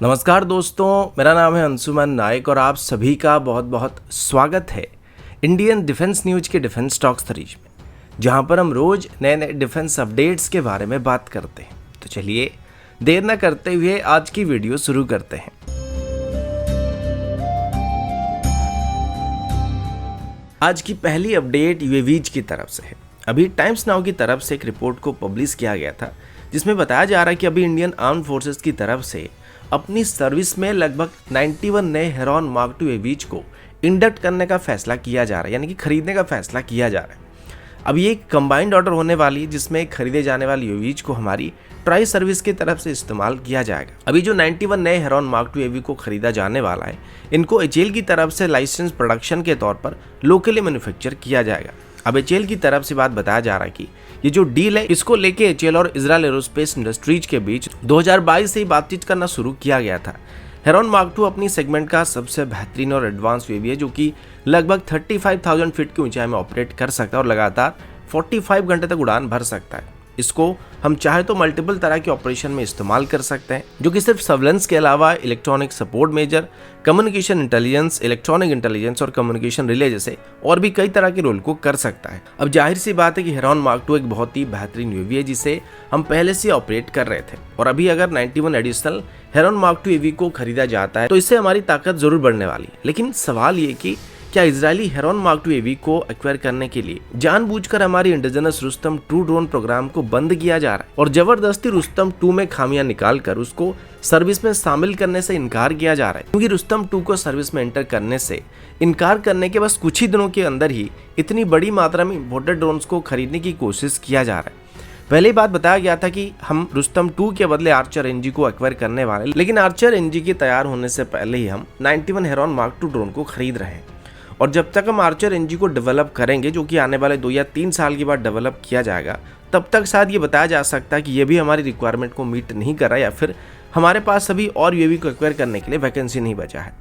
नमस्कार दोस्तों, मेरा नाम है अंशुमन नायक और आप सभी का बहुत बहुत स्वागत है इंडियन डिफेंस न्यूज के डिफेंस टॉक्स सीरीज में, जहां पर हम रोज नए नए डिफेंस अपडेट्स के बारे में बात करते हैं। तो चलिए देर न करते हुए आज की वीडियो शुरू करते हैं। आज की पहली अपडेट यूएवीज की तरफ से है। अभी टाइम्स नाउ की तरफ से एक रिपोर्ट को पब्लिश किया गया था, जिसमें बताया जा रहा है कि अभी इंडियन आर्म फोर्सेस की तरफ से अपनी सर्विस में लगभग 91 नए हेरॉन मार्क II यूएवीज को इंडक्ट करने का फैसला किया जा रहा है, यानी कि खरीदने का फैसला किया जा रहा है। अब ये एक कंबाइंड ऑर्डर होने वाली है, जिसमें खरीदे जाने वाले यूएवीज को हमारी ट्राई सर्विस की तरफ से इस्तेमाल किया जाएगा। अभी जो 91 नए हेरॉन मार्क II यूएवी को खरीदा जाने वाला है, इनको एचएएल की तरफ से लाइसेंस प्रोडक्शन के तौर पर लोकली मैन्युफैक्चर किया जाएगा। अब एचएएल की तरफ से बात बताया जा रहा है कि ये जो डील है, इसको लेके एचएएल और इजरायल एरोस्पेस इंडस्ट्रीज के बीच 2022 से ही बातचीत करना शुरू किया गया था। हेरॉन मार्क II अपनी सेगमेंट का सबसे बेहतरीन और एडवांस यूएवी है, जो कि लगभग 35,000 फीट की ऊंचाई में ऑपरेट कर सकता है और लगातार 45 घंटे तक उड़ान भर सकता है। इसको हम चाहे तो मल्टीपल तरह के ऑपरेशन में इस्तेमाल कर सकते हैं, जो कि सिर्फ सर्वेलेंस के अलावा electronic support measure, communication intelligence, electronic intelligence और कम्युनिकेशन रिले जैसे और भी कई तरह के रोल को कर सकता है। अब जाहिर सी बात है कि हेरॉन मार्क II एक बहुत ही बेहतरीन यूएवी है, जिसे हम पहले से ऑपरेट कर रहे थे, और अभी अगर 91 additional heron mark II UAV को खरीदा जाता है तो इससे हमारी ताकत जरूर बढ़ने वाली है। लेकिन सवाल ये कि क्या Israeli heron mark II UAV को एक्वायर करने के लिए जानबूझकर हमारी इंडिजिनस रुस्तम 2 ड्रोन प्रोग्राम को बंद किया जा रहा है और जबरदस्ती रुस्तम 2 में खामियां निकालकर उसको सर्विस में शामिल करने से इनकार किया जा रहा है? क्योंकि रुस्तम 2 को सर्विस में एंटर करने से इनकार करने के बस कुछ ही दिनों के अंदर ही इतनी बड़ी मात्रा में इम्पोर्टेड ड्रोन्स को खरीदने की कोशिश किया जा रहा है। पहले ही बात बताया गया था कि हम रुस्तम 2 के बदले आर्चर एनजी को एक्वायर करने वाले, लेकिन आर्चर एनजी के तैयार होने से पहले ही हम 91 हेरॉन मार्क II ड्रोन को खरीद रहे हैं। और जब तक हम आर्चर एनजी को डेवलप करेंगे, जो कि आने वाले 2 या 3 साल के बाद डेवलप किया जाएगा, तब तक शायद ये बताया जा सकता है कि ये भी हमारी रिक्वायरमेंट को मीट नहीं कर रहा है, या फिर हमारे पास अभी और यूएवी को एक्वायर करने के लिए वैकेंसी नहीं बचा है।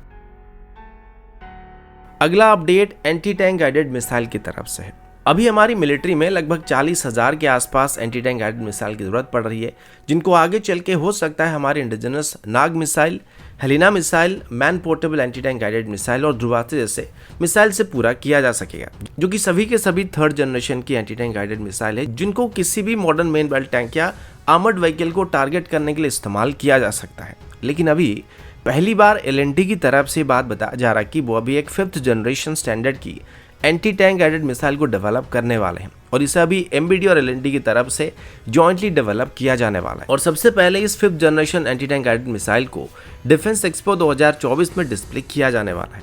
अगला update anti tank guided missile की तरफ से है। अभी हमारी मिलिट्री में लगभग 40,000 के आसपास एंटी टैंक गाइडेड मिसाइल की जरूरत पड़ रही है, जिनको आगे चल के हो सकता है हमारे indigenous Nag missile, Helina missile, man portable anti tank guided missile और ध्रुवास्त्र जैसे मिसाइल से पूरा किया जा सकेगा, जो कि सभी के सभी 3rd जनरेशन की एंटी टैंक गाइडेड मिसाइल है, जिनको किसी भी मॉडर्न मेन बेल्ट टैंक या आर्मर्ड व्हीकल को टारगेट करने के लिए इस्तेमाल किया जा सकता है। लेकिन अभी पहली बार एलएनटी की तरफ से बात बताया जा रहा है कि वो अभी एक 5th जनरेशन स्टैंडर्ड की एंटी टैंक गाइडेड मिसाइल को डेवलप करने वाले हैं, और इसे अभी एमबीडी और एलएनटी की तरफ से जॉइंटली डेवलप किया जाने वाला है। और सबसे पहले इस 5th generation anti tank guided missile को डिफेंस एक्सपो 2024 में डिस्प्ले किया जाने वाला है।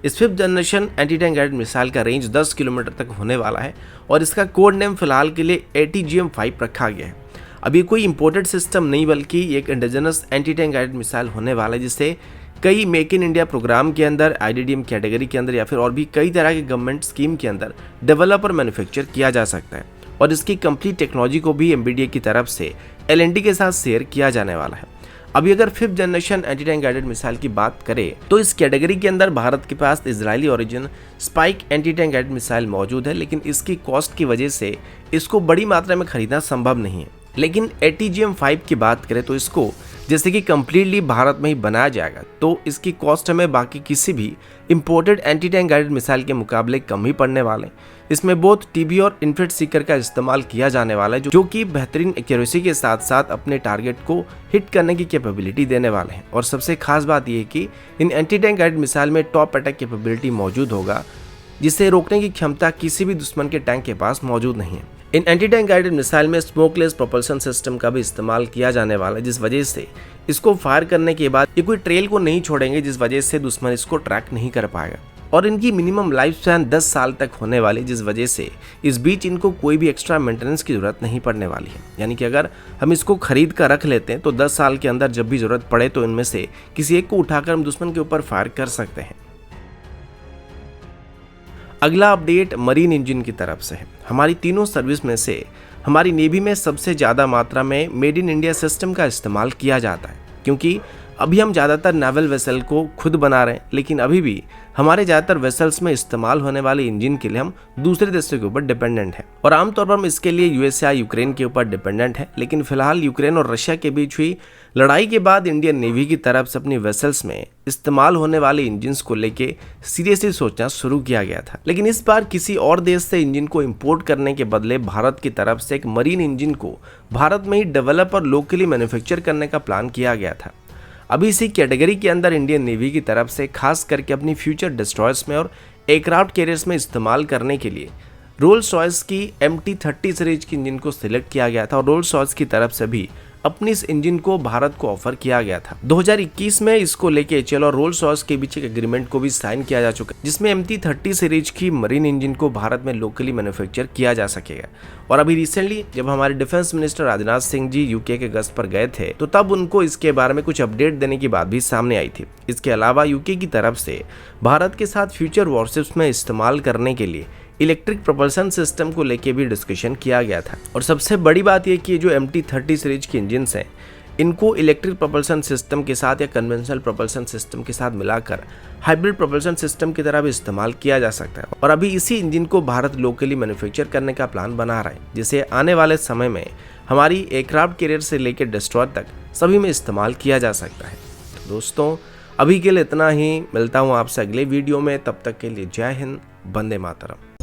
इस 5th generation anti tank guided missile का रेंज 10 किलोमीटर तक होने वाला है, और इसका कोड नेम फिलहाल के लिए ATGM-5 रखा गया है। अब ये कोई इंपोर्टेड सिस्टम नहीं, बल्कि एक indigenous anti tank guided missile होने वाला है, जिसे कई मेक इन इंडिया प्रोग्राम के अंदर, IDDM कैटेगरी के अंदर या फिर और भी कई तरह के गवर्नमेंट स्कीम के अंदर डेवलप और मैन्युफैक्चर किया जा सकता है। और इसकी कंप्लीट टेक्नोलॉजी को भी MBDA की तरफ से LNT के साथ शेयर किया जाने वाला है। अभी अगर 5th generation anti tank guided missile की बात करें, तो इस कैटेगरी के अंदर भारत के पास Israeli origin spike anti tank guided missile मौजूद है, लेकिन इसकी कॉस्ट की वजह से इसको बड़ी मात्रा में खरीदना संभव नहीं है। लेकिन ATGM-5 की बात करें तो इसको जैसे कि कम्प्लीटली भारत में ही बनाया जाएगा, तो इसकी कॉस्ट हमें बाकी किसी भी imported anti tank guided missile के मुकाबले कम ही पड़ने वाले। इसमें बोथ TB और इन्फिनिट सीकर का इस्तेमाल किया जाने वाला है, जो कि बेहतरीन एक्यूरेसी के साथ साथ अपने टारगेट को हिट करने की कैपेबिलिटी देने वाले हैं। और सबसे खास बात यह है कि इन एंटी टैंक गाइडेड मिसाइल में टॉप अटैक कैपेबिलिटी मौजूद होगा, जिसे रोकने की क्षमता किसी भी दुश्मन के टैंक के पास मौजूद नहीं है। इन एंटी टैंक गाइडेड मिसाइल में स्मोकलेस प्रोपल्शन सिस्टम का भी इस्तेमाल किया जाने वाला है, जिस वजह से इसको फायर करने के बाद ये कोई ट्रेल को नहीं छोड़ेंगे, जिस वजह से दुश्मन इसको ट्रैक नहीं कर पाएगा। और इनकी मिनिमम लाइफ स्पैन 10 साल तक होने वाली, जिस वजह से इस बीच इनको कोई भी एक्स्ट्रा मेंटेनेंस की जरूरत नहीं पड़ने वाली है। यानी कि अगर हम इसको खरीद कर रख लेते हैं तो 10 साल के अंदर जब भी जरूरत पड़े तो इनमें से किसी एक को उठाकर हम दुश्मन के ऊपर फायर कर सकते हैं। अगला अपडेट मरीन इंजन की तरफ से है। हमारी तीनों सर्विस में से हमारी नेवी में सबसे ज़्यादा मात्रा में मेड इन इंडिया सिस्टम का इस्तेमाल किया जाता है, क्योंकि अभी हम ज़्यादातर नेवल वेसल को खुद बना रहे हैं, लेकिन अभी भी हमारे ज़्यादातर वेसल्स में इस्तेमाल होने वाले इंजन के लिए हम दूसरे देशों के ऊपर डिपेंडेंट हैं, और आमतौर पर हम इसके लिए यूएसए यूक्रेन के ऊपर डिपेंडेंट है। लेकिन फिलहाल यूक्रेन और रशिया के बीच हुई लड़ाई के बाद इंडियन नेवी की तरफ से अपनी वेसल्स में इस्तेमाल होने वाले इंजन्स को लेके सीरियसली सोचना शुरू किया गया था, लेकिन इस बार किसी और देश से इंजन को इंपोर्ट करने के बदले भारत की तरफ से एक मरीन इंजन को भारत में ही डेवलप और लोकली मैन्युफैक्चर करने का प्लान किया गया था। अभी इसी कैटेगरी के अंदर इंडियन नेवी की तरफ से खास करके अपनी फ्यूचर डिस्ट्रॉयर्स में और एयरक्राफ्ट कैरियर्स में इस्तेमाल करने के लिए रोल्स रॉयस की MT-30 सीरीज की इंजन को सिलेक्ट किया गया था और रोल्स रॉयस की तरफ से भी अपनी इस इंजन को भारत को ऑफर किया गया था। 2021 में इसको लेके HAL और रोल्स रॉयस के बीच एक एग्रीमेंट को भी साइन किया जा चुका है, जिसमें MT-30 सीरीज की मरीन इंजन को भारत में लोकली मैन्युफैक्चर किया जा सकेगा। और अभी रिसेंटली जब हमारे defence minister Rajnath Singh ji UK के गश्त पर गए थे, तो तब उनको इसके बारे में कुछ अपडेट देने की बात भी सामने आई थी। इसके अलावा यूके की तरफ से भारत के साथ फ्यूचर वॉरशिप्स में इस्तेमाल करने के लिए इलेक्ट्रिक प्रोपल्शन सिस्टम को लेके भी डिस्कशन किया गया था। और सबसे बड़ी बात यह कि जो MT-30 सीरीज की इंजन्स हैं, इनको इलेक्ट्रिक प्रोपल्शन सिस्टम के साथ या कन्वेंशनल प्रोपल्शन सिस्टम के साथ मिलाकर हाइब्रिड प्रोपल्शन सिस्टम की तरह भी इस्तेमाल किया जा सकता है। और अभी इसी इंजन को भारत लोकली मैन्युफैक्चर करने का प्लान बना रहा है, जिसे आने वाले समय में हमारी एयरक्राफ्ट कैरियर से लेकर डिस्ट्रॉयर तक सभी में इस्तेमाल किया जा सकता है। तो दोस्तों, अभी के लिए इतना ही। मिलता हूँ आपसे अगले वीडियो में, तब तक के लिए जय हिंद, वंदे मातरम।